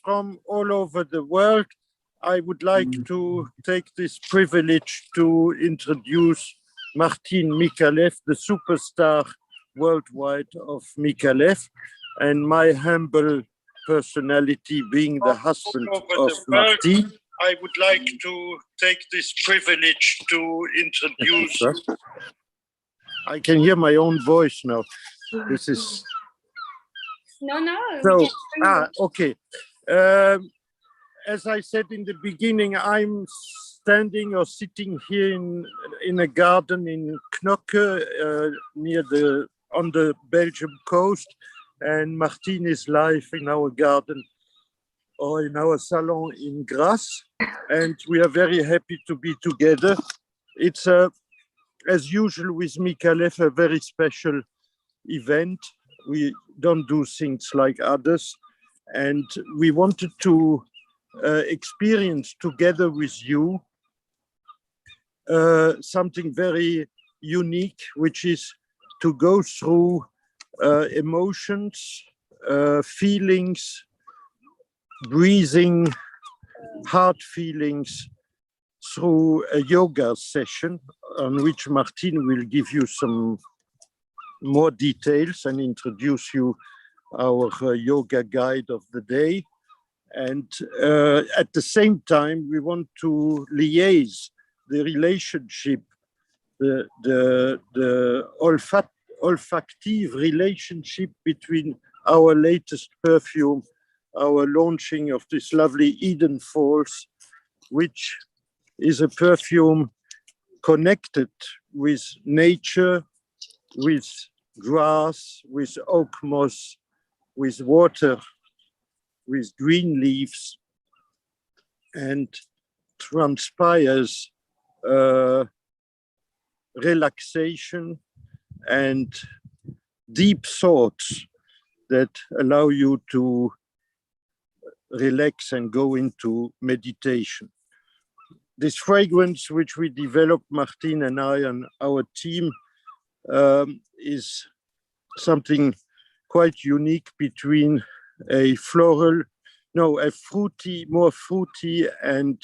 from all over the world. I would like to take this privilege to introduce Martine Micallef, the superstar worldwide of Micallef, and my humble personality being the husband of Martine. I would like to take this privilege to introduce. I can hear my own voice now. This is. No. So, okay. As I said in the beginning, I'm standing or sitting here in a garden in Knokke, on the Belgium coast, and Martine is live in our garden or in our salon in Grasse, and we are very happy to be together. It's as usual with Micallef, a very special event. We don't do things like others, and we wanted to experience together with you something very unique, which is to go through emotions, feelings, breathing, heart feelings through a yoga session on which Martine will give you some more details and introduce you our yoga guide of the day. And at the same time, we want to liaise the relationship, the olfactive relationship between our latest perfume, our launching of this lovely Eden Falls, which is a perfume connected with nature, with grass, with oak moss, with water, with green leaves, and transpires relaxation and deep thoughts that allow you to relax and go into meditation. This fragrance, which we developed, Martine and I and our team, is something quite unique between a more fruity and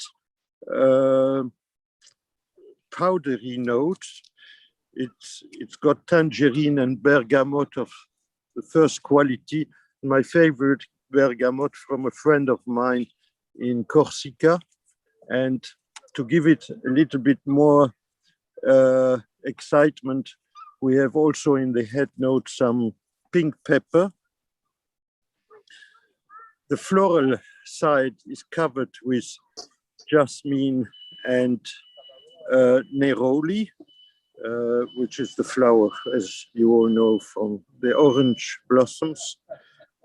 powdery notes. It's got tangerine and bergamot of the first quality. My favorite bergamot from a friend of mine in Corsica. And to give it a little bit more excitement, we have also in the head note some pink pepper. The floral side is covered with jasmine and neroli, which is the flower, as you all know, from the orange blossoms,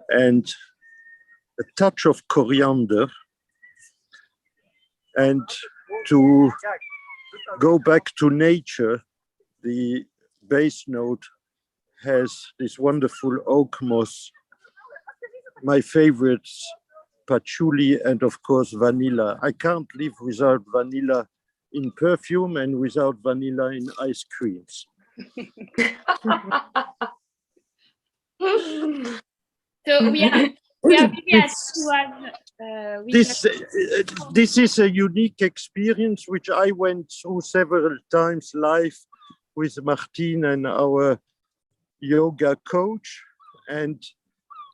and a touch of coriander. And to go back to nature, the base note has this wonderful oak moss, my favorites, patchouli, and of course vanilla. I can't live without vanilla in perfume and without vanilla in ice creams. So we are very happy to have this is a unique experience which I went through several times live with Martine and our yoga coach, and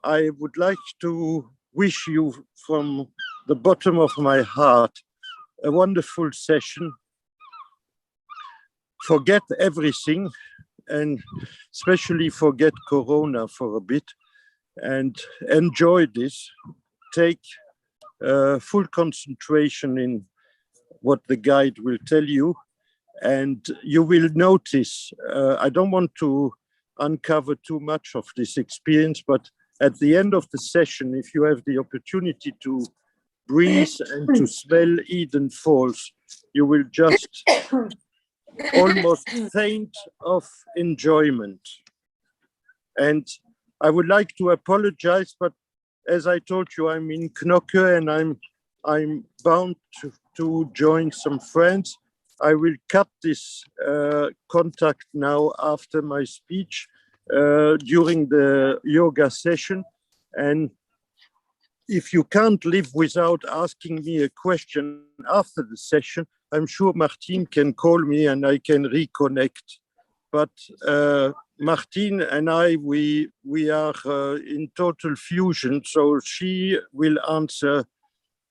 I would like to wish you from the bottom of my heart a wonderful session. Forget everything, and especially forget Corona for a bit, and enjoy this. Take full concentration in what the guide will tell you, and you will notice, I don't want to uncover too much of this experience, but at the end of the session, if you have the opportunity to breathe and to smell Eden Falls, you will just almost faint of enjoyment. And I would like to apologize, but as I told you, I'm in Knokke and I'm bound to join some friends. I will cut this contact now after my speech during the yoga session. And if you can't live without asking me a question after the session, I'm sure Martine can call me and I can reconnect. But Martine and I, we are in total fusion, so she will answer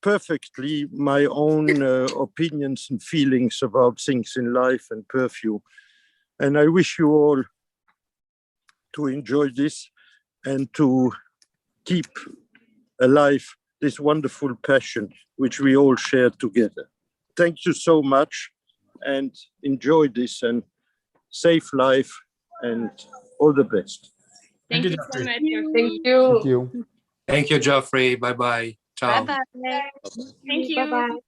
perfectly my own opinions and feelings about things in life and perfume. And I wish you all to enjoy this and to keep alive this wonderful passion which we all share together. Thank you so much and enjoy this and safe life and all the best. Thank you so much. Thank you. Thank you. Thank you, Geoffrey. Bye-bye. Ciao. Bye-bye. Thank you. Bye-bye.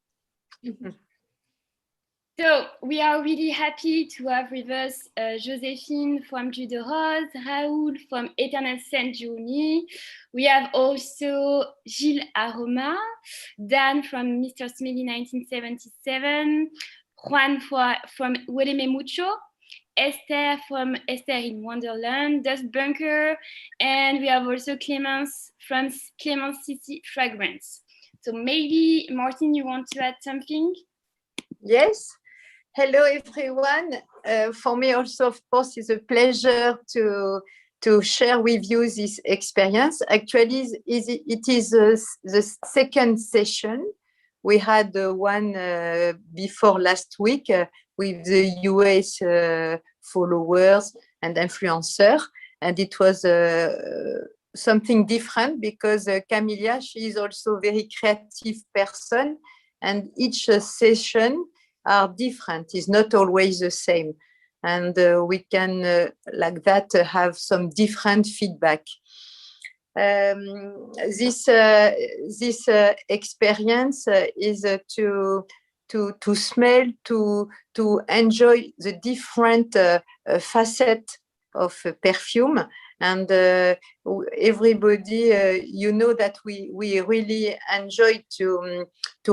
So we are really happy to have with us Joséphine from Jus de Rose, Raoul from Eternal Scent Journey. We have also Gilles Aroma, Dan from Mr. Smelly 1977, Juan from Huéleme Mucho, Esther from Esther in Wonderland, Dust Bunker, and we have also Clémence from Clémence City Fragrance. So maybe, Martine, you want to add something? Yes. Hello, everyone. For me also, of course, it's a pleasure to share with you this experience. Actually, it is the second session. We had one before last week with the US followers and influencers, and it was something different because Camilla, she is also a very creative person, and each session are different, is not always the same, and we can like that have some different feedback. This experience is to smell, to enjoy the different facets of perfume, and everybody, you know that we really enjoy to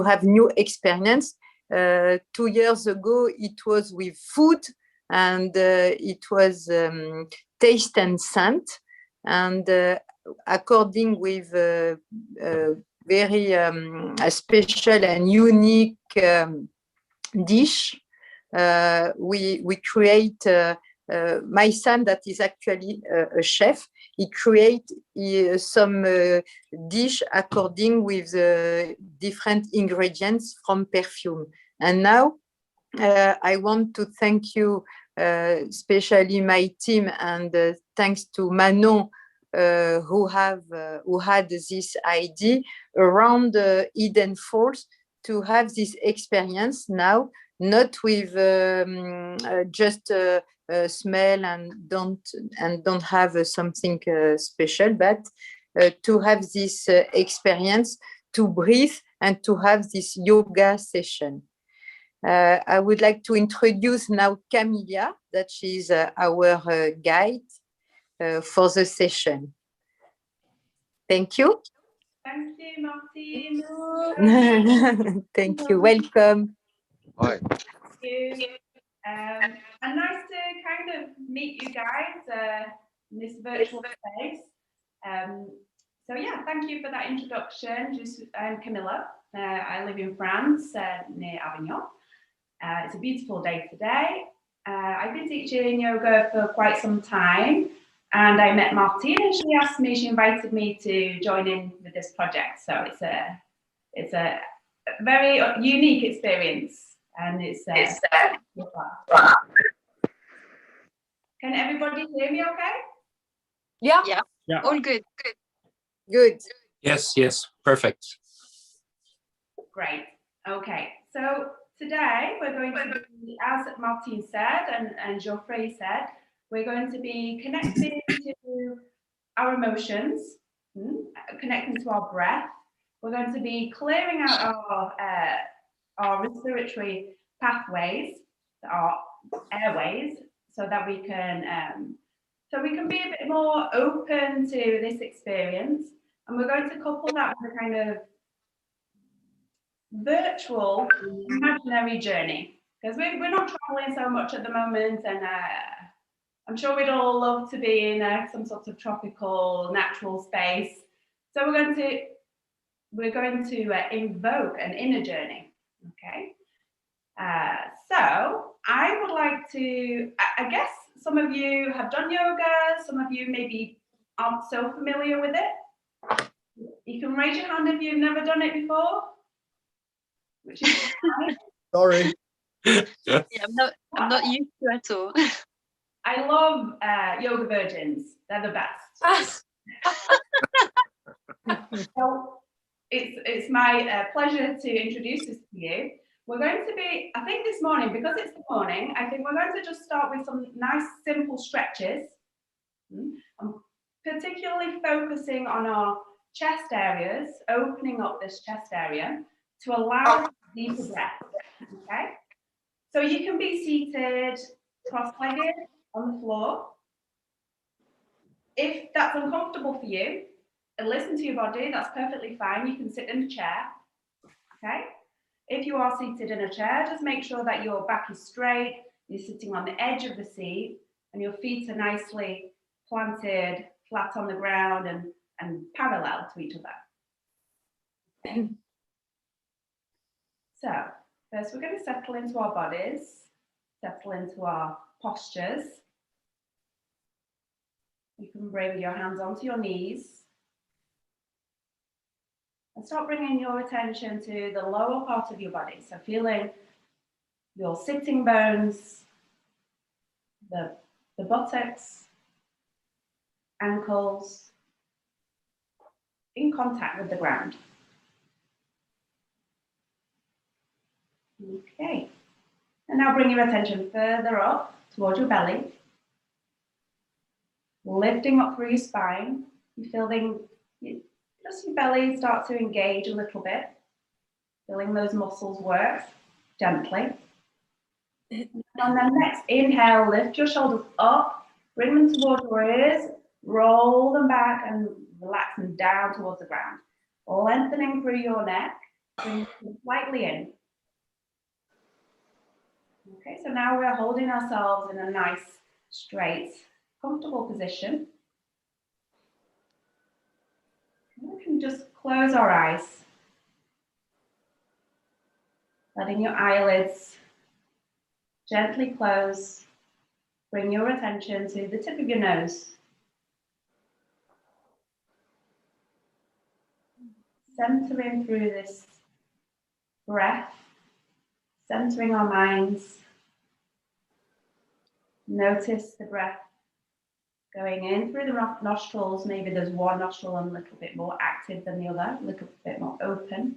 have new experience. 2 years ago, it was with food, and it was taste and scent, and according with very special and unique dish, we create. My son, that is actually a chef, he create some dish according with the different ingredients from perfume. And now I want to thank you, especially my team, and thanks to Manon, who had this idea around Eden Falls to have this experience now, not with just smell and don't have something special, but to have this experience, to breathe and to have this yoga session. I would like to introduce now Camilla, that she's our guide for the session. Thank you. Thank you, Martine. Thank you. Welcome. Bye. Thank you. And nice to kind of meet you guys in this virtual space. So yeah, thank you for that introduction. I'm Camilla. I live in France, near Avignon. It's a beautiful day today. I've been teaching yoga for quite some time, and I met Martine, and she invited me to join in with this project. So it's a very unique experience, and it's Can everybody hear me okay? Yeah. Yeah. All good. Good. Yes, perfect. Great. Okay. So today we're going to be, as Martine said and Geoffrey said, we're going to be connecting to our emotions, connecting to our breath. We're going to be clearing out our respiratory pathways, our airways, so that we can be a bit more open to this experience. And we're going to couple that with a kind of virtual imaginary journey, because we're not traveling so much at the moment, and I'm sure we'd all love to be in some sort of tropical natural space. So we're going to we're going to invoke an inner journey, okay? So I would like to, I guess some of you have done yoga, some of you maybe aren't so familiar with it. You can raise your hand if you've never done it before. Which is fine. Sorry. Yeah, I'm not used to it at all. I love yoga virgins. They're the best. So it's my pleasure to introduce this to you. We're going to be, I think this morning, because it's the morning, I think we're going to just start with some nice simple stretches. I'm particularly focusing on our chest areas, opening up this chest area to allow deeper breath, okay? So you can be seated, cross-legged on the floor. If that's uncomfortable for you, and listen to your body, that's perfectly fine. You can sit in a chair, okay? If you are seated in a chair, just make sure that your back is straight, you're sitting on the edge of the seat, and your feet are nicely planted, flat on the ground, and parallel to each other. Okay. So, first we're going to settle into our bodies, settle into our postures. You can bring your hands onto your knees. And start bringing your attention to the lower part of your body. So feeling your sitting bones, the buttocks, ankles, in contact with the ground. Okay. And now bring your attention further up towards your belly. Lifting up through your spine. You're feeling just your belly start to engage a little bit. Feeling those muscles work gently. And then next, inhale, lift your shoulders up, bring them towards your ears, roll them back and relax them down towards the ground. Lengthening through your neck, bring them slightly in. Okay, so now we're holding ourselves in a nice, straight, comfortable position. We can just close our eyes, letting your eyelids gently close. Bring your attention to the tip of your nose. Centering through this breath, centering our minds. Notice the breath going in through the nostrils. Maybe there's one nostril a little bit more active than the other, a little bit more open.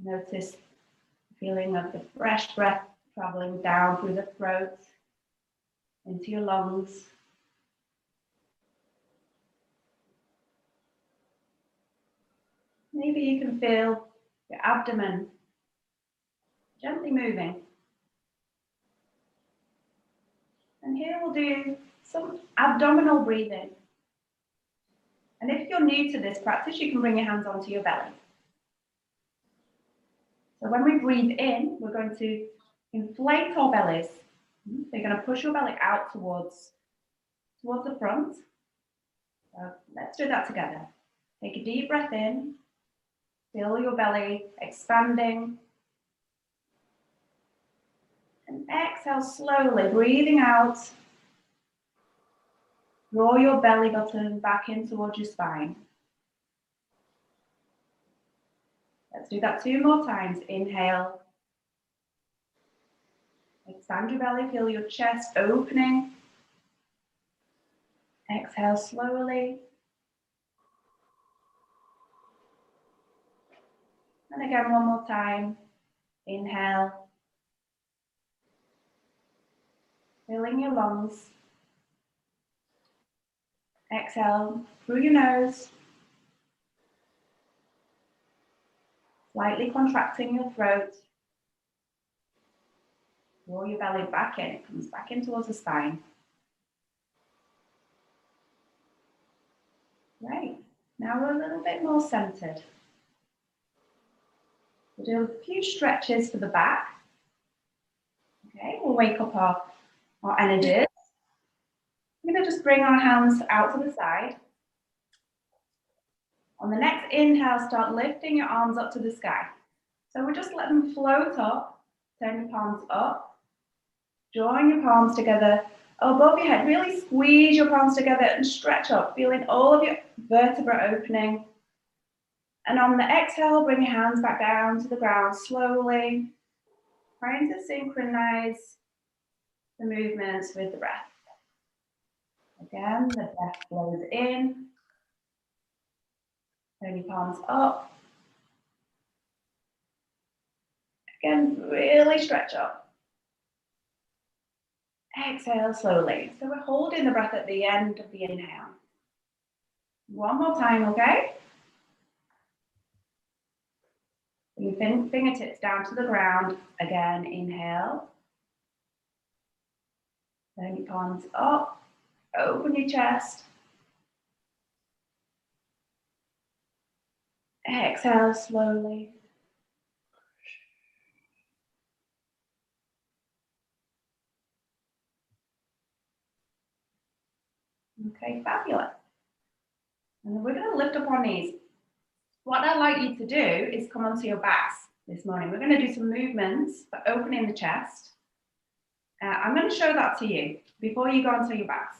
Notice the feeling of the fresh breath traveling down through the throat, into your lungs. Maybe you can feel your abdomen gently moving. And here we'll do some abdominal breathing. And if you're new to this practice, you can bring your hands onto your belly. So when we breathe in, we're going to inflate our bellies. So you're going to push your belly out towards the front. So let's do that together. Take a deep breath in. Feel your belly expanding. And exhale slowly, breathing out. Draw your belly button back in towards your spine. Let's do that 2 more times. Inhale. Expand your belly, feel your chest opening. Exhale slowly. And again, one more time. Inhale. Filling your lungs. Exhale through your nose. Slightly contracting your throat. Draw your belly back in. It comes back in towards the spine. Great. Now we're a little bit more centered. We'll do a few stretches for the back. Okay, we'll wake up our energies. We're going to just bring our hands out to the side. On the next inhale, start lifting your arms up to the sky. So we'll just let them float up. Turn your palms up. Drawing your palms together above your head. Really squeeze your palms together and stretch up, feeling all of your vertebrae opening. And on the exhale, bring your hands back down to the ground slowly, trying to synchronize the movements with the breath. Again, the breath flows in. Turn your palms up. Again, really stretch up. Exhale slowly. So we're holding the breath at the end of the inhale. One more time, okay? Bring your fingertips down to the ground. Again, inhale. Turn your palms up. Open your chest. Exhale slowly. Okay, fabulous. And we're going to lift up our knees. What I'd like you to do is come onto your backs this morning. We're going to do some movements for opening the chest. I'm going to show that to you before you go onto your backs.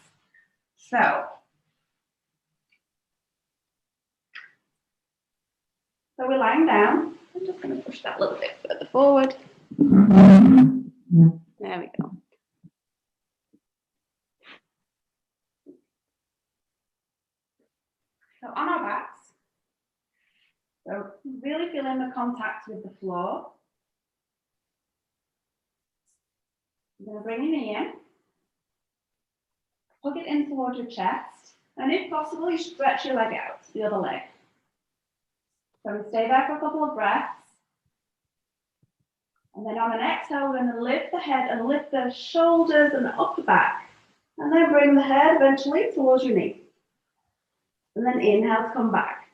So we're lying down. I'm just going to push that a little bit further forward. There we go. So on our backs, so really feeling the contact with the floor. I'm going to bring your knee in, plug it in towards your chest, and if possible, you stretch your leg out, the other leg. So we stay there for a couple of breaths. And then on an exhale, we're going to lift the head and lift the shoulders and up the back. And then bring the head eventually towards your knee. And then inhale to come back.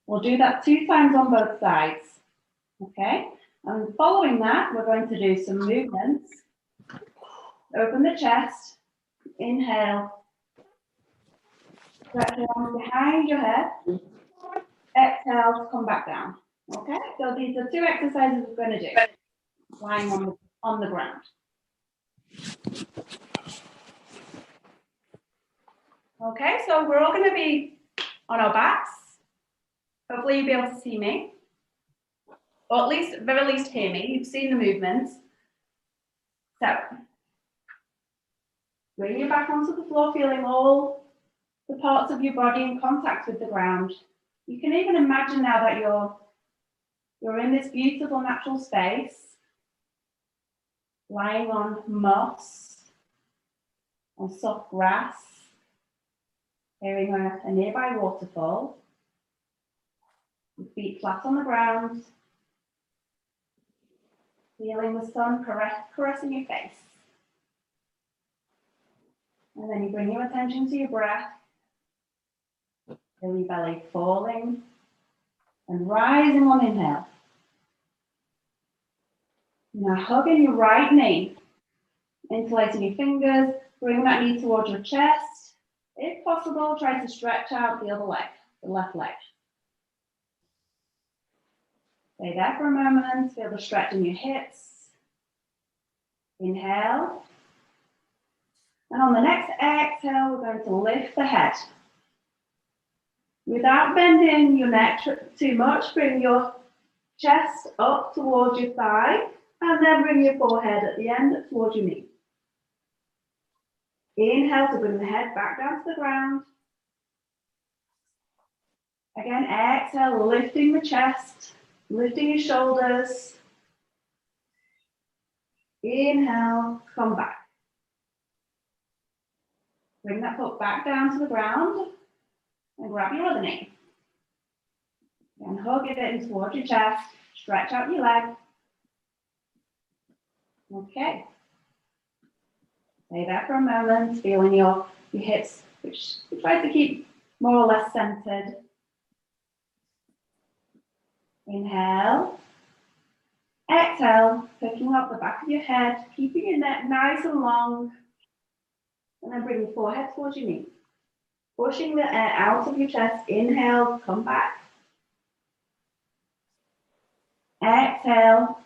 We'll do that 2 times on both sides. Okay? And following that, we're going to do some movements. Open the chest. Inhale. Stretch your arms behind your head. Exhale to come back down. Okay? So these are 2 exercises we're going to do. Lying on the ground. Okay, so we're all going to be on our backs. Hopefully you'll be able to see me. Or at least, very least hear me. You've seen the movements. So, bring your back onto the floor, feeling all the parts of your body in contact with the ground. You can even imagine now that you're in this beautiful natural space, lying on moss, on soft grass, hearing a nearby waterfall, your feet flat on the ground, feeling the sun caressing your face. And then you bring your attention to your breath, feel your belly falling and rising on inhale. Now hugging your right knee, interlacing your fingers, bring that knee towards your chest. If possible, try to stretch out the other leg, the left leg. Stay there for a moment, feel the stretch in your hips. Inhale. And on the next exhale, we're going to lift the head. Without bending your neck too much, bring your chest up towards your thigh, and then bring your forehead at the end towards your knee. Inhale to bring the head back down to the ground. Again, exhale, lifting the chest, lifting your shoulders. Inhale, come back. Bring that foot back down to the ground and grab your other knee. And hug it in towards your chest, stretch out your leg. Okay. Stay there for a moment, feeling your hips, which we try to keep more or less centered. Inhale. Exhale, picking up the back of your head, keeping your neck nice and long. And then bring your forehead towards your knee. Pushing the air out of your chest. Inhale, come back. Exhale.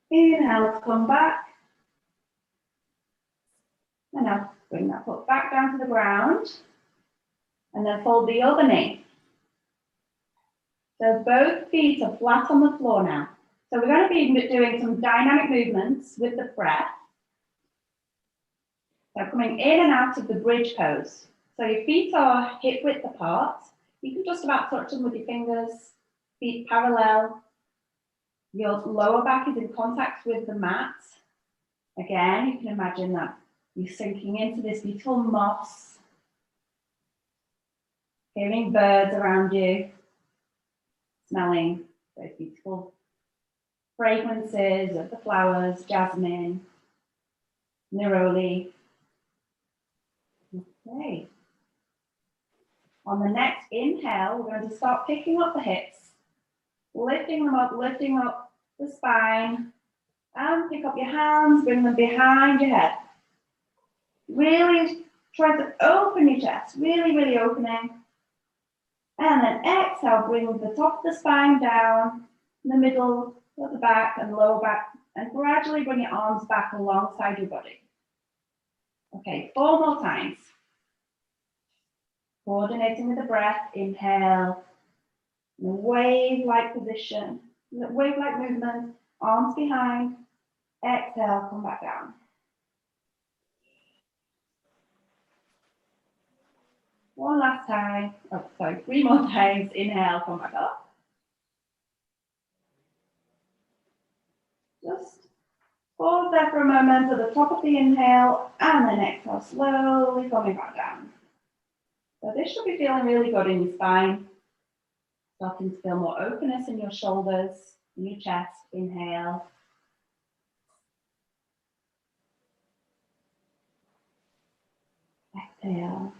Inhale, come back. And now bring that foot back down to the ground. And then fold the other knee. So both feet are flat on the floor now. So we're going to be doing some dynamic movements with the breath. So coming in and out of the bridge pose. So your feet are hip width apart. You can just about touch them with your fingers, feet parallel. Your lower back is in contact with the mat. Again, you can imagine that you're sinking into this beautiful moss. Hearing birds around you. Smelling those beautiful fragrances of the flowers, jasmine, neroli. Okay. On the next inhale, we're going to start picking up the hips, lifting up the spine, and pick up your hands, bring them behind your head. Really try to open your chest, really opening. And then exhale, bring the top of the spine down, the middle of the back and lower back, and gradually bring your arms back alongside your body. Okay, 4 more times. Coordinating with the breath, inhale, in a wave-like position, wave-like movement, arms behind, exhale, come back down. One last time, 3 more times, inhale, come back up. Just pause there for a moment at the top of the inhale, and then exhale, slowly coming back down. So this should be feeling really good in your spine. Starting to feel more openness in your shoulders, in your chest. Inhale. Exhale.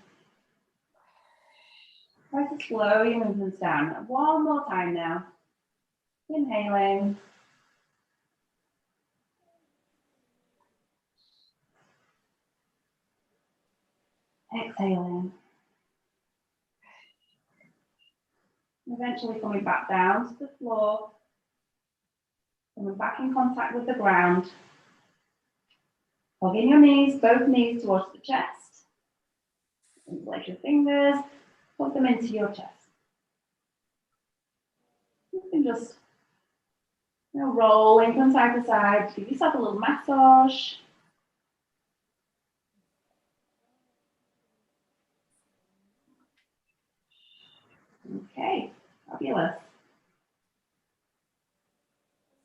Try to slow your movements down. One more time now. Inhaling. Exhaling. Eventually coming back down to the floor. Coming back in contact with the ground. Hugging your knees, both knees towards the chest. Interlace your fingers, put them into your chest. You can just rolling from side to side. Give yourself a little massage. Okay, fabulous.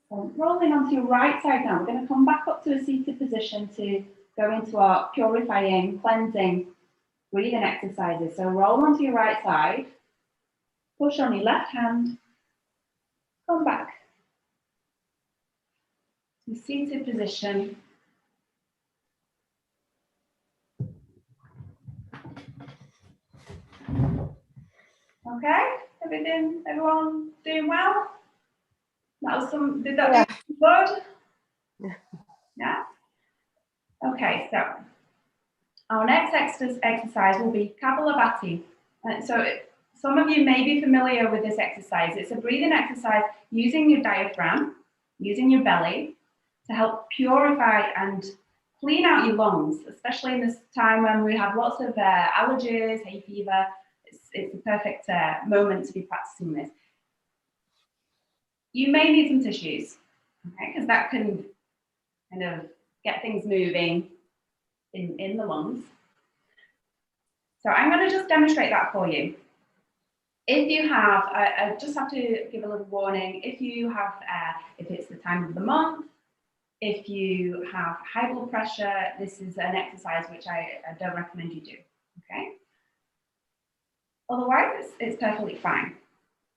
So rolling onto your right side now, we're going to come back up to a seated position to go into our purifying, cleansing, breathing exercises. So roll onto your right side, push on your left hand, come back to seated position. Okay, everyone doing well? That was did that do good? Yeah? Okay, so our next exercise will be Kabbalah. So some of you may be familiar with this exercise. It's a breathing exercise using your diaphragm, using your belly to help purify and clean out your lungs, especially in this time when we have lots of allergies, hay fever. It's the perfect moment to be practicing this. You may need some tissues, okay, because that can kind of get things moving in the lungs. So I'm going to just demonstrate that for you. If you have, I just have to give a little warning, if you have, if it's the time of the month, if you have high blood pressure, this is an exercise which I don't recommend you do, okay? Otherwise, it's perfectly fine.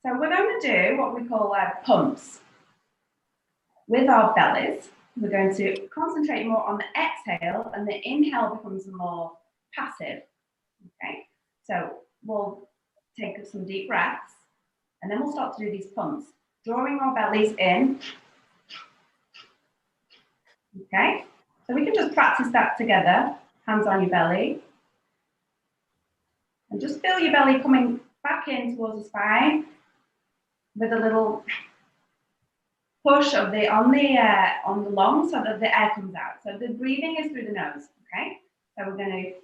So we're going to do what we call pumps. With our bellies, we're going to concentrate more on the exhale, and the inhale becomes more passive, okay? So we'll take some deep breaths, and then we'll start to do these pumps, drawing our bellies in, okay? So we can just practice that together, hands on your belly. And just feel your belly coming back in towards the spine with a little push of the on the lungs so that the air comes out. So the breathing is through the nose, okay? So we're going to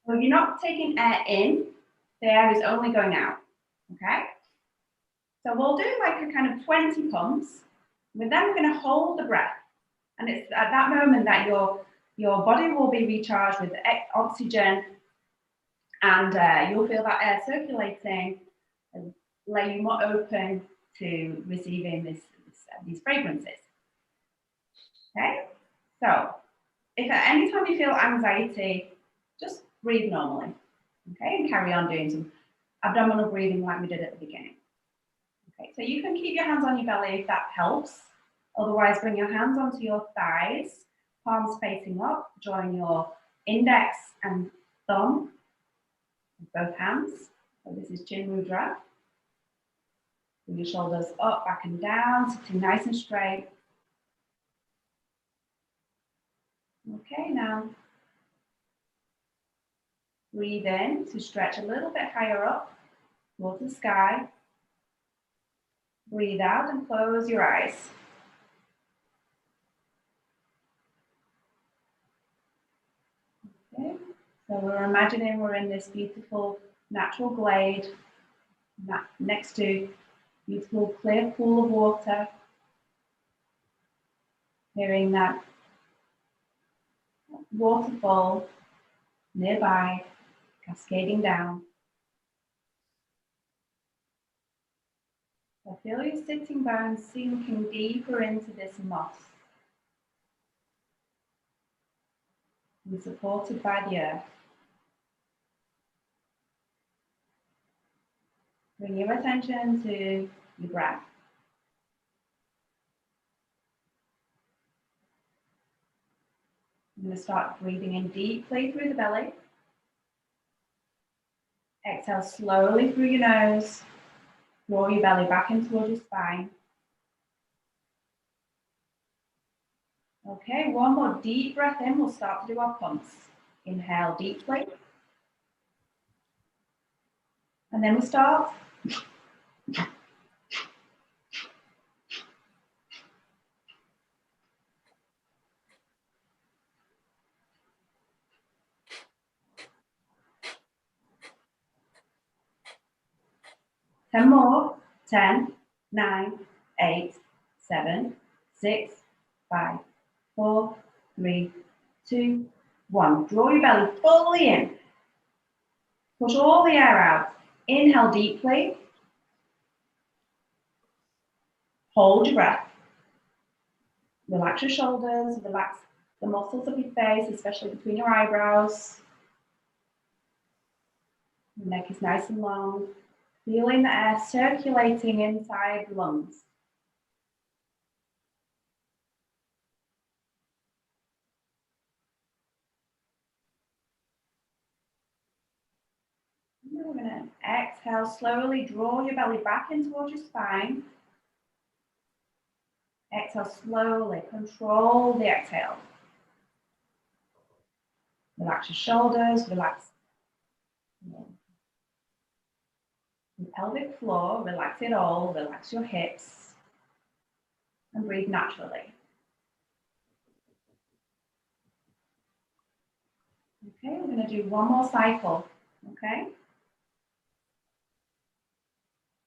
so you're not taking air in, the air is only going out, okay? So we'll do like a kind of 20 pumps. We're then going to hold the breath. And it's at that moment that your body will be recharged with oxygen, and you'll feel that air circulating and lay you more open to receiving these fragrances. Okay, so if at any time you feel anxiety, just breathe normally, okay, and carry on doing some abdominal breathing like we did at the beginning. Okay, so you can keep your hands on your belly if that helps. Otherwise, bring your hands onto your thighs, palms facing up, join your index and thumb with both hands. So this is Chin Mudra. Bring your shoulders up, back and down, sitting nice and straight. Okay, now breathe in to stretch a little bit higher up towards the sky. Breathe out and close your eyes. Okay, so we're imagining we're in this beautiful natural glade next to a beautiful clear pool of water. Hearing that waterfall nearby, cascading down. So feel your sitting bones sinking deeper into this moss. And supported by the earth. Bring your attention to your breath. I'm going to start breathing in deeply through the belly. Exhale slowly through your nose. Draw your belly back in towards your spine. Okay, one more deep breath in. We'll start to do our pumps. Inhale deeply. And then we start. 10 more. 10, 9, 8, 7, 6, 5, 4, 3, 2, 1. Draw your belly fully in. Push all the air out. Inhale deeply. Hold your breath. Relax your shoulders, relax the muscles of your face, especially between your eyebrows. The neck is nice and long. Feeling the air circulating inside the lungs. And we're going to exhale slowly, draw your belly back in towards your spine. Exhale slowly, control the exhale. Relax your shoulders, relax the pelvic floor, relax it all, relax your hips, and breathe naturally. Okay, we're going to do one more cycle, okay?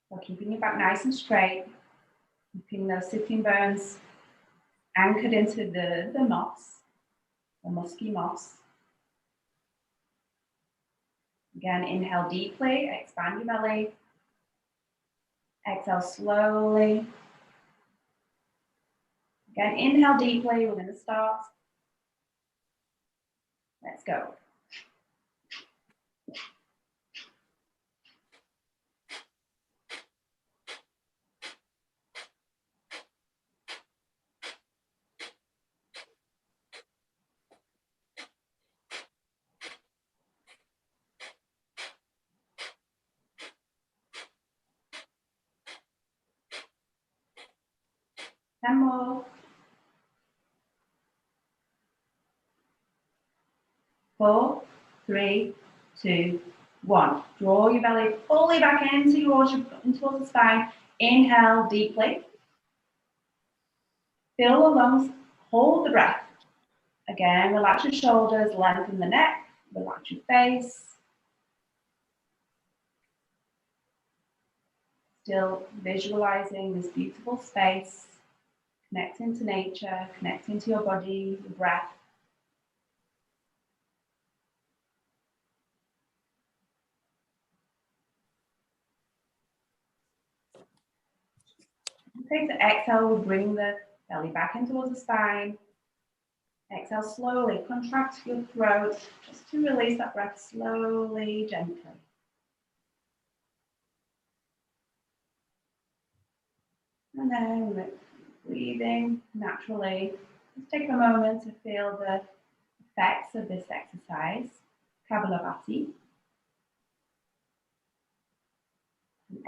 So keeping your back nice and straight, keeping those sitting bones anchored into the moss, the musky moss. Again, inhale deeply, expand your belly. Exhale slowly. Again, inhale deeply, we're going to start. Let's go. 10 more. 4, 3, 2, 1. Draw your belly fully back towards the spine. Inhale deeply. Fill the lungs. Hold the breath. Again, relax your shoulders, lengthen the neck, relax your face. Still visualizing this beautiful space, connecting to nature, connecting to your body, your breath. Okay, so exhale, we'll bring the belly back in towards the spine. Exhale slowly, contract your throat, just to release that breath slowly, gently. And then breathing naturally. Just take a moment to feel the effects of this exercise, Kabbalah, an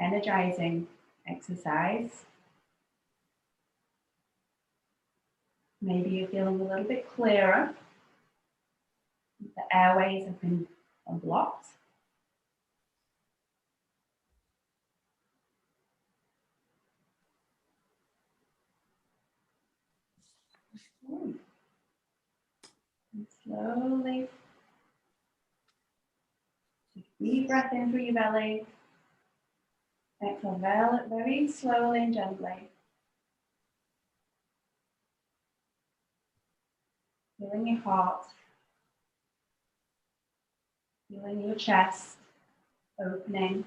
energizing exercise. Maybe you're feeling a little bit clearer. The airways have been unblocked. And slowly, deep breath in through your belly. Exhale very slowly and gently. Feeling your heart, feeling your chest opening.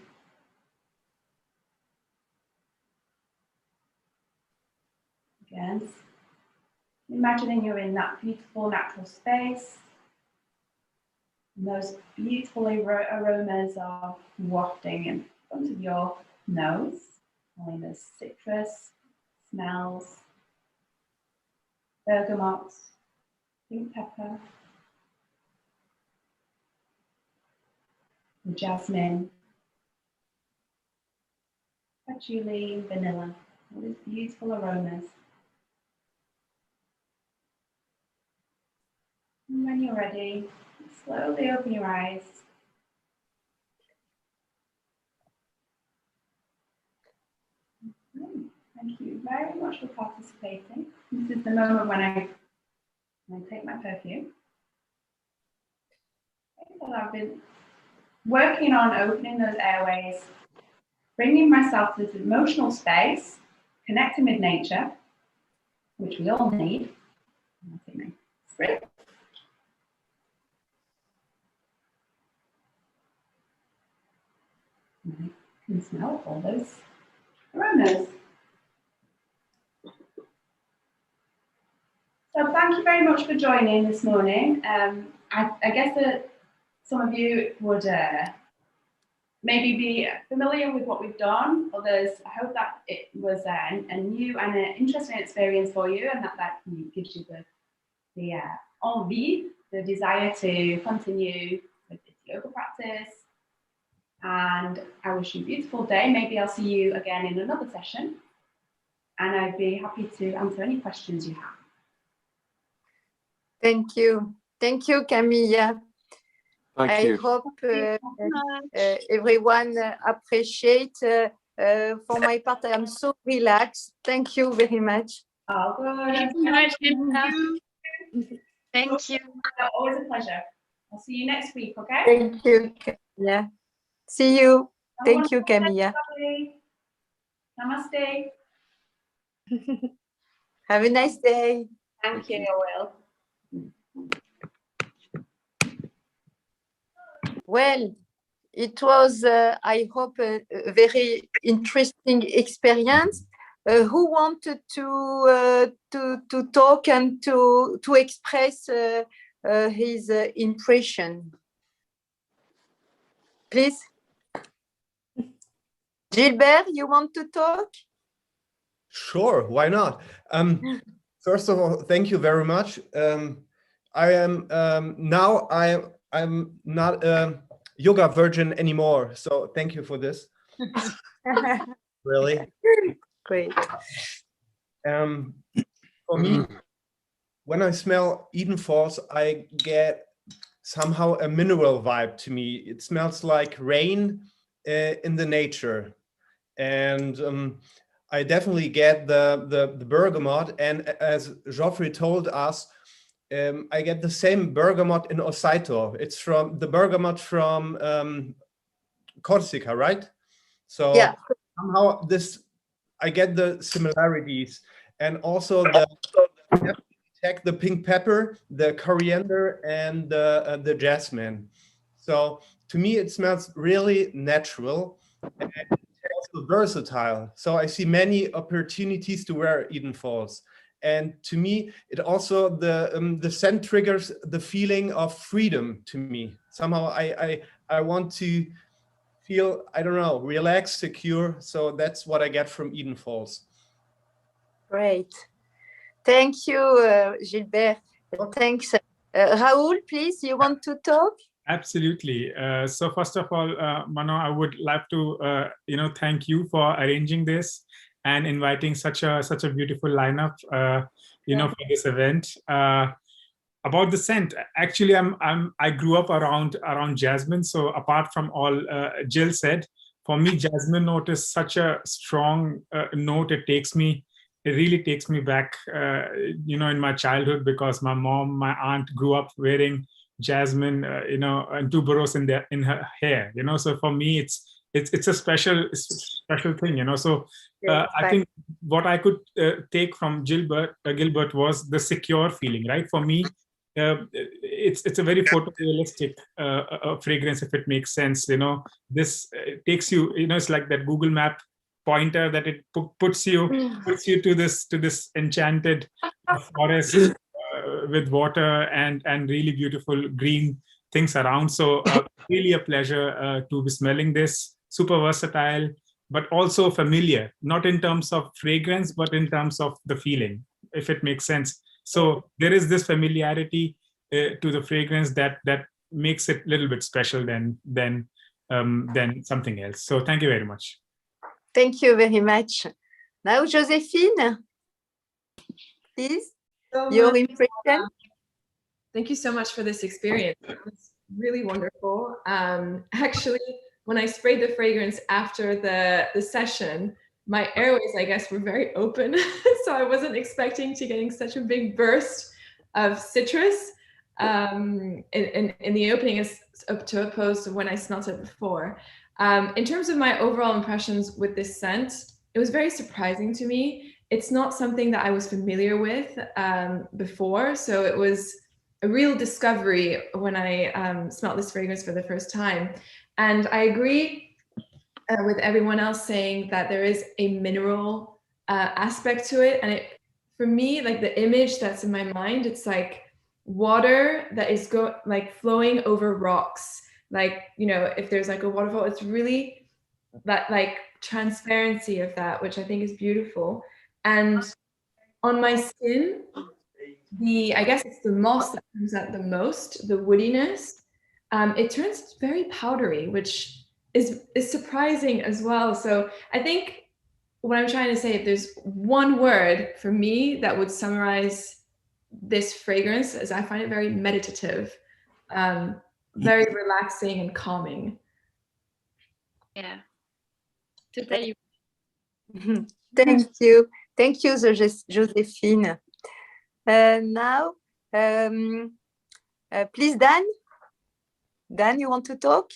Again, imagining you're in that beautiful natural space. And those beautiful aromas are wafting in front of your nose. Smelling those citrus smells, bergamot, pink pepper, the jasmine, patchouli, vanilla, all these beautiful aromas. And when you're ready, slowly open your eyes. Thank you very much for participating. This is the moment when I take my perfume. So I've been working on opening those airways, bringing myself to this emotional space, connecting with nature, which we all need. I'll take my spray. I can smell all those aromas. So thank you very much for joining this morning. I guess that some of you would maybe be familiar with what we've done. Others, I hope that it was a new and an interesting experience for you, and that gives you the envie, the desire to continue with this yoga practice. And I wish you a beautiful day. Maybe I'll see you again in another session, and I'd be happy to answer any questions you have. Thank you. Thank you, Camilla. Thank you. I hope everyone appreciate. For my part, I'm so relaxed. Thank you very much. Oh, good. Thank you so much. Thank you. Always a pleasure. I'll see you next week, okay? Thank you, Camilla. See you. Thank you, Camilla. Namaste. Have a nice day. Thank you, Will. Well, it was, I hope, a very interesting experience. Who wanted to talk and to express his impression? Please. Gilbert, you want to talk? Sure, why not? First of all, thank you very much. I am now I'm not a yoga virgin anymore, so thank you for this. Really Great. For me, when I smell Eden Falls, I get somehow a mineral vibe to me. It smells like rain in the nature. And I definitely get the bergamot. And as Geoffrey told us, I get the same bergamot in Osaito. It's from the bergamot from Corsica, right? So Yeah. somehow I get the similarities, and also the pink pepper, the coriander, and the jasmine. So to me, it smells really natural and also versatile. So I see many opportunities to wear Eden Falls. And to me, it also the scent triggers the feeling of freedom to me. Somehow I want to feel, I don't know, relaxed, secure. So that's what I get from Eden Falls. Great. Thank you, Gilbert. Thanks. Raoul, please, you want to talk? Absolutely. So first of all, Mano, I would like to thank you for arranging this and inviting such a beautiful lineup for this event. About the scent, actually, I grew up around jasmine. So apart from all Jill said, for me, jasmine note is such a strong note. It really takes me back, in my childhood, because my aunt grew up wearing jasmine, and tuberose in her hair. So for me, it's a special thing. So I think what I could take from Gilbert was the secure feeling, right? For me, it's a very photorealistic fragrance, if it makes sense. This takes you, it's like that Google Map pointer that it puts you to this enchanted forest with water and really beautiful green things around. So really a pleasure to be smelling this. Super versatile, but also familiar, not in terms of fragrance, but in terms of the feeling, if it makes sense. So there is this familiarity to the fragrance that makes it a little bit special than something else. So thank you very much. Thank you very much. Now, Josephine, please, your impression. Thank you so much for this experience. It was really wonderful. Actually, when I sprayed the fragrance after the session, my airways, I guess, were very open. So I wasn't expecting to getting such a big burst of citrus in the opening, as to opposed to when I smelled it before. In terms of my overall impressions with this scent, it was very surprising to me. It's not something that I was familiar with before, so it was a real discovery when I smelled this fragrance for the first time. And I agree with everyone else saying that there is a mineral aspect to it. And for me, like the image that's in my mind, it's like water that is flowing over rocks. Like, if there's like a waterfall, it's really that like transparency of that, which I think is beautiful. And on my skin, I guess it's the moss that comes out the most, the woodiness. It turns very powdery, which is surprising as well. So I think what I'm trying to say, if there's one word for me that would summarize this fragrance, is I find it very meditative, very relaxing and calming. Yeah, totally. Thank you. Thank you, Josephine. Now, please, Dan. Dan, you want to talk?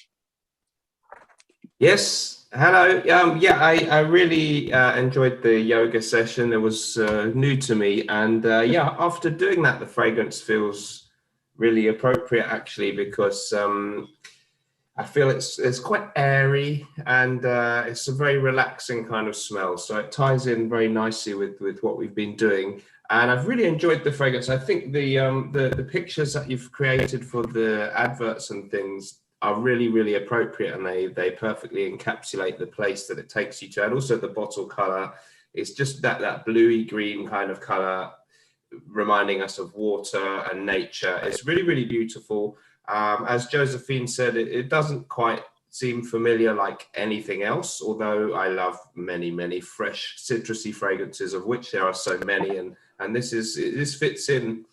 Yes. Hello. I really enjoyed the yoga session. It was new to me, and after doing that, the fragrance feels really appropriate actually, because I feel it's quite airy, and it's a very relaxing kind of smell. So it ties in very nicely with what we've been doing. And I've really enjoyed the fragrance. I think the pictures that you've created for the adverts and things are really, really appropriate, and they perfectly encapsulate the place that it takes you to. And also the bottle color, it's just that bluey green kind of color, reminding us of water and nature. It's really, really beautiful. As Josephine said, it doesn't quite seem familiar like anything else, although I love many, many fresh citrusy fragrances, of which there are so many, and this fits in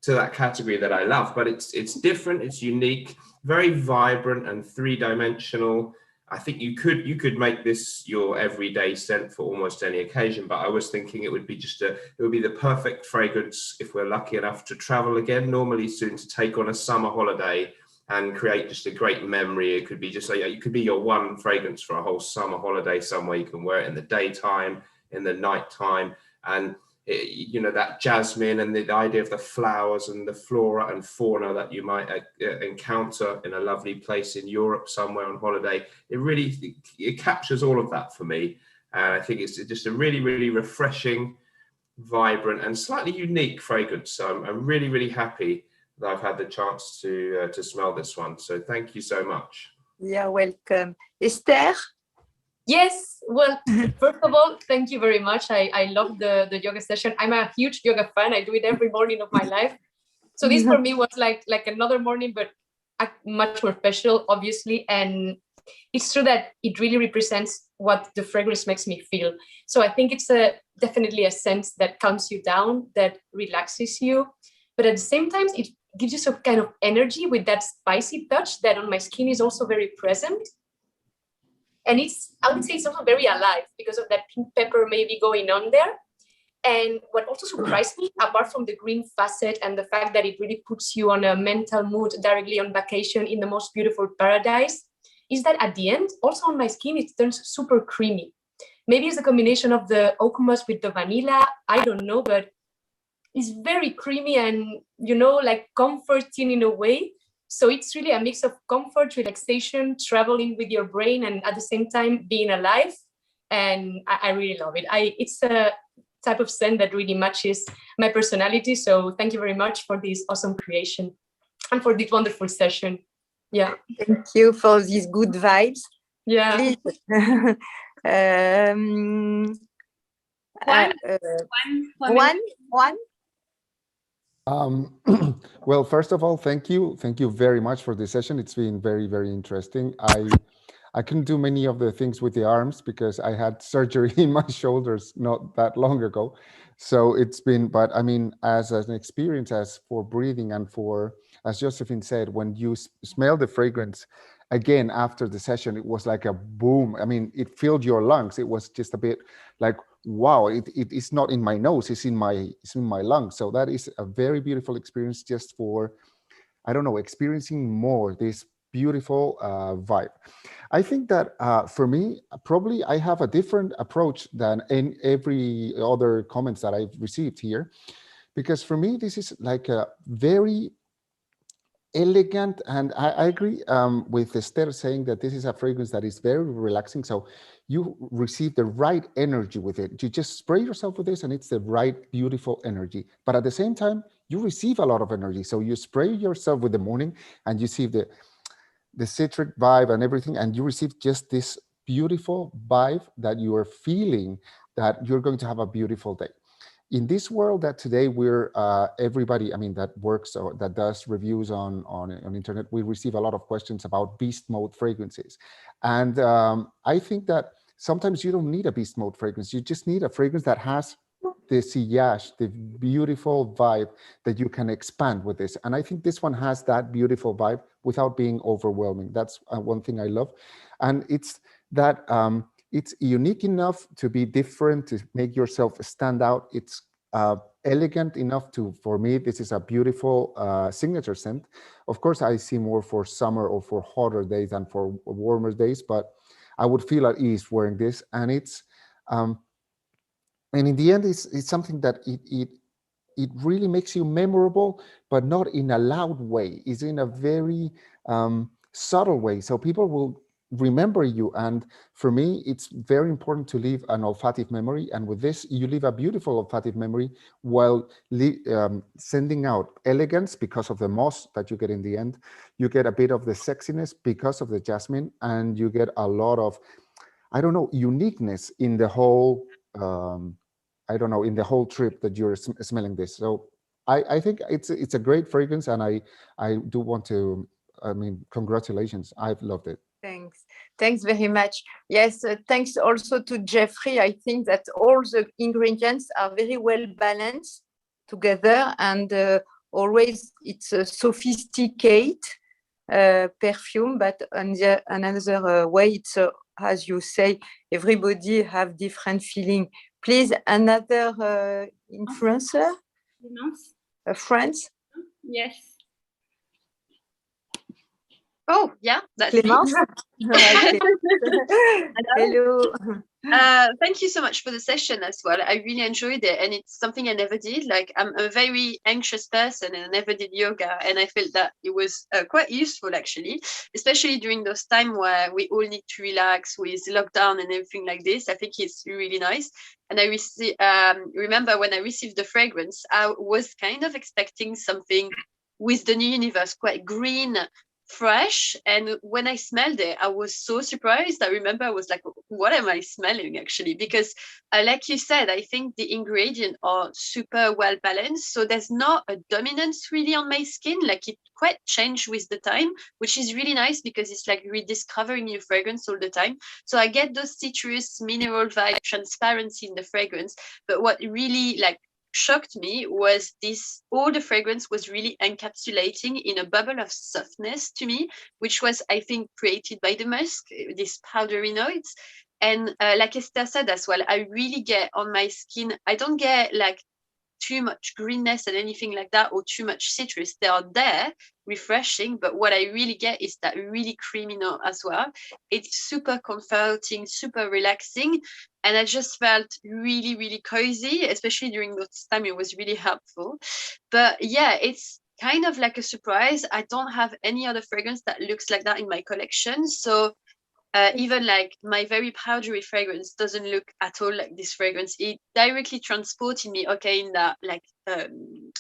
to that category that I love. But it's different, it's unique, very vibrant and three-dimensional. I think you could make this your everyday scent for almost any occasion, but I was thinking it would be the perfect fragrance if we're lucky enough to travel again, normally soon, to take on a summer holiday and create just a great memory. It could be just like, it could be your one fragrance for a whole summer holiday somewhere. You can wear it in the daytime, in the nighttime, and you know, that jasmine and the idea of the flowers and the flora and fauna that you might encounter in a lovely place in Europe somewhere on holiday. It captures all of that for me. And I think it's just a really, really refreshing, vibrant and slightly unique fragrance. So I'm really, really happy that I've had the chance to smell this one. So thank you so much. You're welcome. Esther? Yes, well, first of all, thank you very much. I love the yoga session. I'm a huge yoga fan. I do it every morning of my life. So this for me was like another morning, but much more special, obviously. And it's true that it really represents what the fragrance makes me feel. So I think it's definitely a scent that calms you down, that relaxes you. But at the same time, it gives you some kind of energy with that spicy touch that on my skin is also very present. And I would say it's also very alive because of that pink pepper maybe going on there. And what also surprised me, apart from the green facet and the fact that it really puts you on a mental mood directly on vacation in the most beautiful paradise, is that at the end, also on my skin, it turns super creamy. Maybe it's a combination of the oak moss with the vanilla, I don't know, but it's very creamy and, you know, like comforting in a way. So it's really a mix of comfort, relaxation, traveling with your brain, and at the same time being alive. And I really love it. It's a type of scent that really matches my personality. So thank you very much for this awesome creation and for this wonderful session. Yeah. Thank you for these good vibes. Yeah. Please. One. Well, first of all, thank you very much for this session. It's been very, very interesting. I couldn't do many of the things with the arms because I had surgery in my shoulders not that long ago. So it's been, but I mean, as an experience, as for breathing and for, as Josephine said, when you smell the fragrance again after the session, it was like a boom. I mean, it filled your lungs. It was just a bit like, wow, it is not in my nose, it's in my lungs. So that is a very beautiful experience just for, I don't know, experiencing more this beautiful vibe. I think that for me, probably I have a different approach than in every other comments that I've received here, because for me, this is like a very elegant, and I agree with Esther saying that this is a fragrance that is very relaxing. So you receive the right energy with it. You just spray yourself with this and it's the right, beautiful energy. But at the same time, you receive a lot of energy. So you spray yourself with the morning and you see the citric vibe and everything, and you receive just this beautiful vibe that you are feeling that you're going to have a beautiful day. In this world that today we're everybody, I mean, that works or that does reviews on internet, we receive a lot of questions about beast mode fragrances. And I think that sometimes you don't need a beast mode fragrance. You just need a fragrance that has the sillage, the beautiful vibe that you can expand with this. And I think this one has that beautiful vibe without being overwhelming. That's one thing I love. And it's that it's unique enough to be different, to make yourself stand out. It's elegant enough to, for me, this is a beautiful signature scent. Of course, I see more for summer or for hotter days than for warmer days, but I would feel at ease wearing this. And it's, and in the end, it's something that it really makes you memorable, but not in a loud way. It's in a very subtle way. So people will remember you. And for me, it's very important to leave an olfactive memory. And with this, you leave a beautiful olfactive memory while sending out elegance because of the moss that you get in the end. You get a bit of the sexiness because of the jasmine, and you get a lot of, I don't know, uniqueness in the whole, I don't know, in the whole trip that you're smelling this. So I think it's a great fragrance, and I do want to, I mean, congratulations. I've loved it. Thanks. Thanks very much. Yes, thanks also to Geoffrey. I think that all the ingredients are very well balanced together, and always it's a sophisticated perfume, but on the another way, it's as you say, everybody have different feeling. Please, another influencer, a friend. Yes. Oh, yeah, that's Clémence. me. Okay. Hello. Thank you so much for the session as well. I really enjoyed it, and it's something I never did. Like, I'm a very anxious person and I never did yoga, and I felt that it was quite useful actually, especially during those times where we all need to relax with lockdown and everything like this. I think it's really nice. And I remember when I received the fragrance, I was kind of expecting something with the new universe, quite green, fresh, and when I smelled it, I was so surprised. I remember I was like, what am I smelling actually? Because like you said, I think the ingredients are super well balanced, so there's not a dominance really on my skin. Like, it quite changed with the time, which is really nice because it's like rediscovering new fragrance all the time. So I get those citrus mineral vibe, transparency in the fragrance, but what really like shocked me was this, all the fragrance was really encapsulating in a bubble of softness to me, which was, I think, created by the musk, these powdery notes. And like Esther said as well, I really get on my skin, I don't get like too much greenness and anything like that, or too much citrus. They are there, refreshing, but what I really get is that really creamy note as well. It's super comforting, super relaxing, and I just felt really, really cozy, especially during those time. It was really helpful. But yeah, it's kind of like a surprise. I don't have any other fragrance that looks like that in my collection, so even like my very powdery fragrance doesn't look at all like this fragrance. It directly transported me, okay, in that like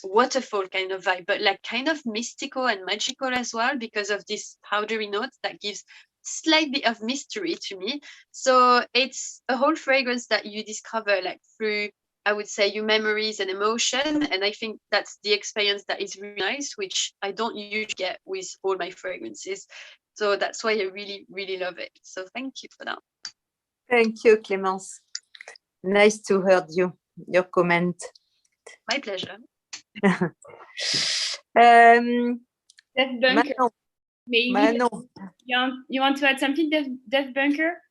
waterfall kind of vibe, but like kind of mystical and magical as well, because of this powdery notes that gives slight bit of mystery to me. So it's a whole fragrance that you discover like through, I would say, your memories and emotion. And I think that's the experience that is really nice, which I don't usually get with all my fragrances. So that's why I really, really love it. So thank you for that. Thank you, Clémence. Nice to hear your comment. My pleasure. Def Bunker. Manon. Maybe Manon. You want to add something, Def Bunker?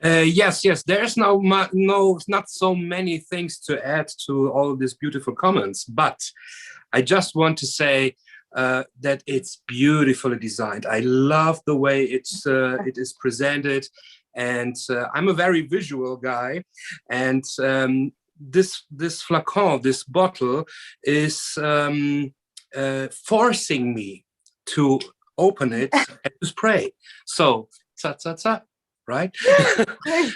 Yes. There's not so many things to add to all these beautiful comments, but I just want to say that it's beautifully designed. I love the way it is presented, and I'm a very visual guy, and this flacon, this bottle, is forcing me to open it and to spray. So ta, right?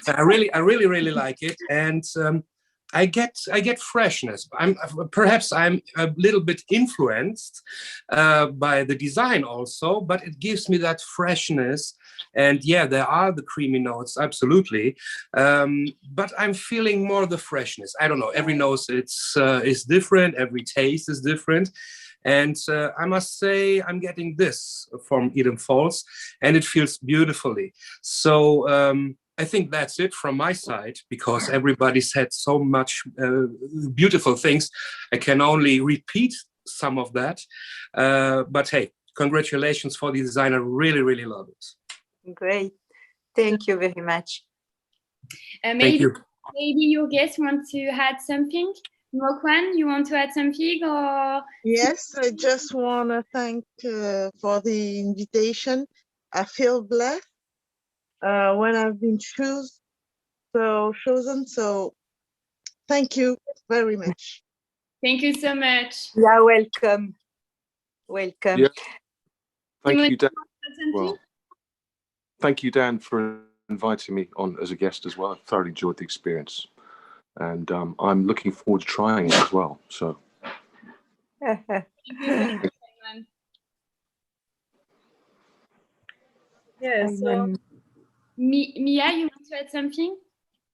I really like it, and I get freshness. I'm a little bit influenced by the design also, but it gives me that freshness. And yeah, there are the creamy notes, absolutely. But I'm feeling more the freshness. I don't know. Every nose is different. Every taste is different. And I must say, I'm getting this from Eden Falls, and it feels beautifully. So I think that's it from my side, because everybody said so much beautiful things. I can only repeat some of that. But hey, congratulations for the design. I really, really love it. Great. Thank you very much. Thank you. Maybe your guests want to add something. Mokwan, you want to add something? Or yes, I just want to thank for the invitation. I feel blessed when I've been chosen. So thank you very much. Thank you so much. Yeah, welcome. Welcome. Yeah. Thank you, Dan. Well, thank you, Dan, for inviting me on as a guest as well. I thoroughly enjoyed the experience, and I'm looking forward to trying it as well. So. Yeah, so Mia, you want to add something?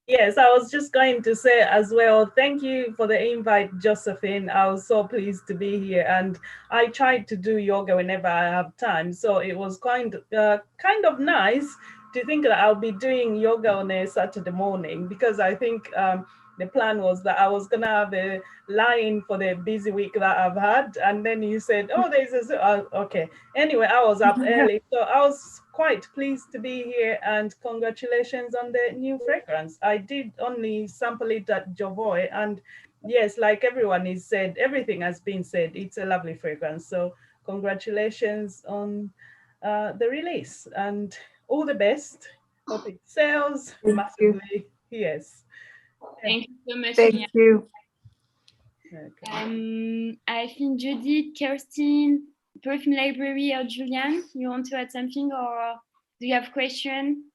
Yes, I was just going to say as well, thank you for the invite, Josephine. I was so pleased to be here, and I tried to do yoga whenever I have time. So it was kind of nice to think that I'll be doing yoga on a Saturday morning, because I think the plan was that I was gonna have a line for the busy week that I've had, and then you said, "Oh, there's a okay." Anyway, I was up early, so I was quite pleased to be here, and congratulations on the new fragrance. I did only sample it at Jovoy, and yes, like everyone has said, everything has been said. It's a lovely fragrance. So congratulations on the release, and all the best. Hope it sells massively. Yes. Thank you so much. Thank you. I think Judith, Kirsten, Perfume Library, or Julian, you want to add something, or do you have a question?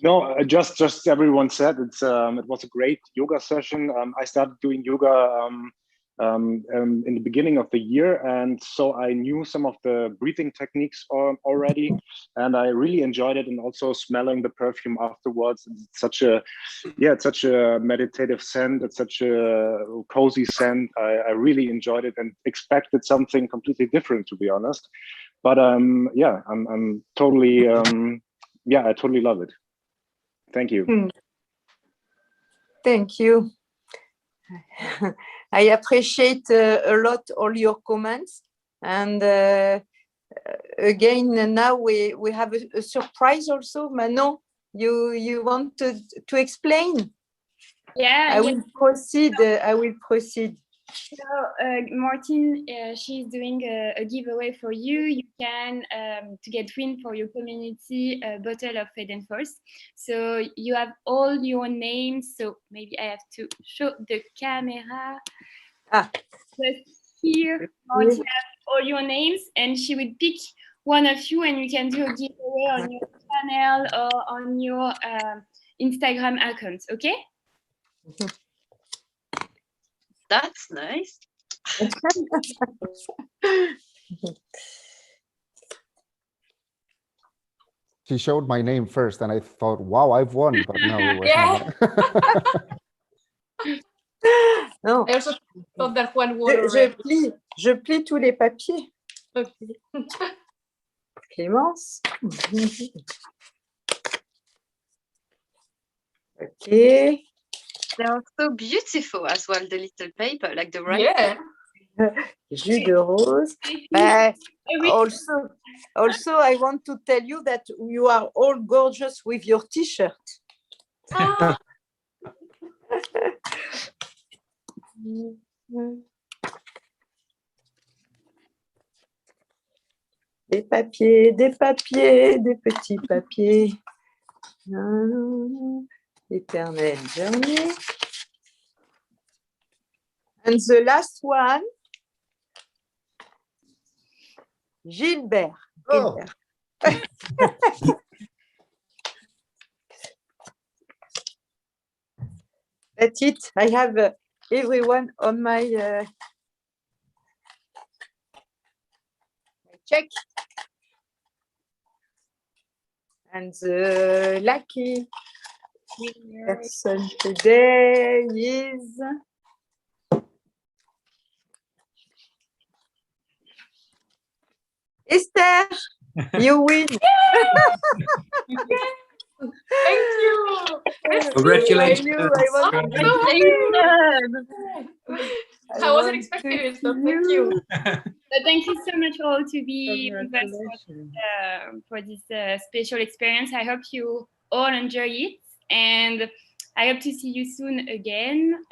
No, just everyone said it was a great yoga session. I started doing yoga in the beginning of the year, and so I knew some of the breathing techniques already, and I really enjoyed it. And also smelling the perfume afterwards, it's such a meditative scent. It's such a cozy scent. I really enjoyed it and expected something completely different, to be honest. But yeah, I'm totally yeah, I totally love it. Thank you. Thank you. I appreciate a lot all your comments, and again now we have a surprise also. Manon, you want to explain? Yeah, I will proceed. I will proceed. So Martine, she's doing a giveaway for you. You can to get win for your community a bottle of Head and Force. So you have all your names. So maybe I have to show the camera. Just here, Martine has all your names, and she will pick one of you, and you can do a giveaway on your channel or on your Instagram account. Okay? That's nice. She showed my name first, and I thought, "Wow, I've won!" But no, it was Yeah. Non. I also thought that one won. Je plie tous les papiers. Okay. Clémence. Okay. They are so beautiful as well, the little paper, like the right. Yeah. Jus de rose. Also, I want to tell you that you are all gorgeous with your t-shirt. Des papiers, des petits papiers. Éternelle journée. And the last one, Gilbert. Oh. That's it. I have everyone on my check. And the lucky person today is Esther. You win. Thank you. Congratulations. I wasn't expecting it, so thank you. Thank you so much all to be with us for this special experience. I hope you all enjoy it, and I hope to see you soon again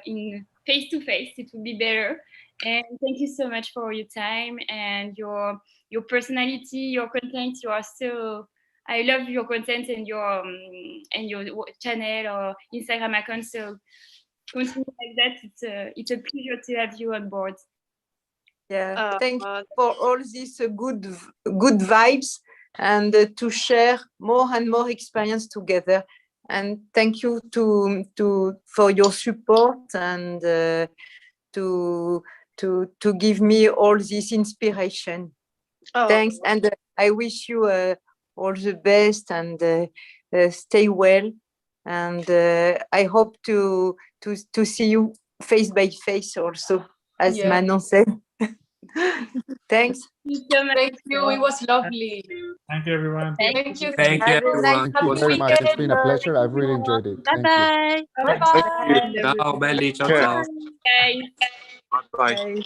in face-to-face. It will be better. And thank you so much for your time and your personality, your content. You are so. I love your content and your channel or Instagram account. So continue like that. It's a pleasure to have you on board. Yeah, thank you for all these good vibes, and to share more and more experience together. And thank you for your support and to give me all this inspiration. Thanks, and I wish you all the best, and stay well, and I hope to see you face by face also, as Manon said. Thanks. Thank you. It was lovely. Thank you, everyone. Thank you. Thank you, everyone. Thank you very much. It's been a pleasure. I've really enjoyed it. Thank you. Bye-bye. Ciao, belli. Ciao, ciao. Okay. Bye.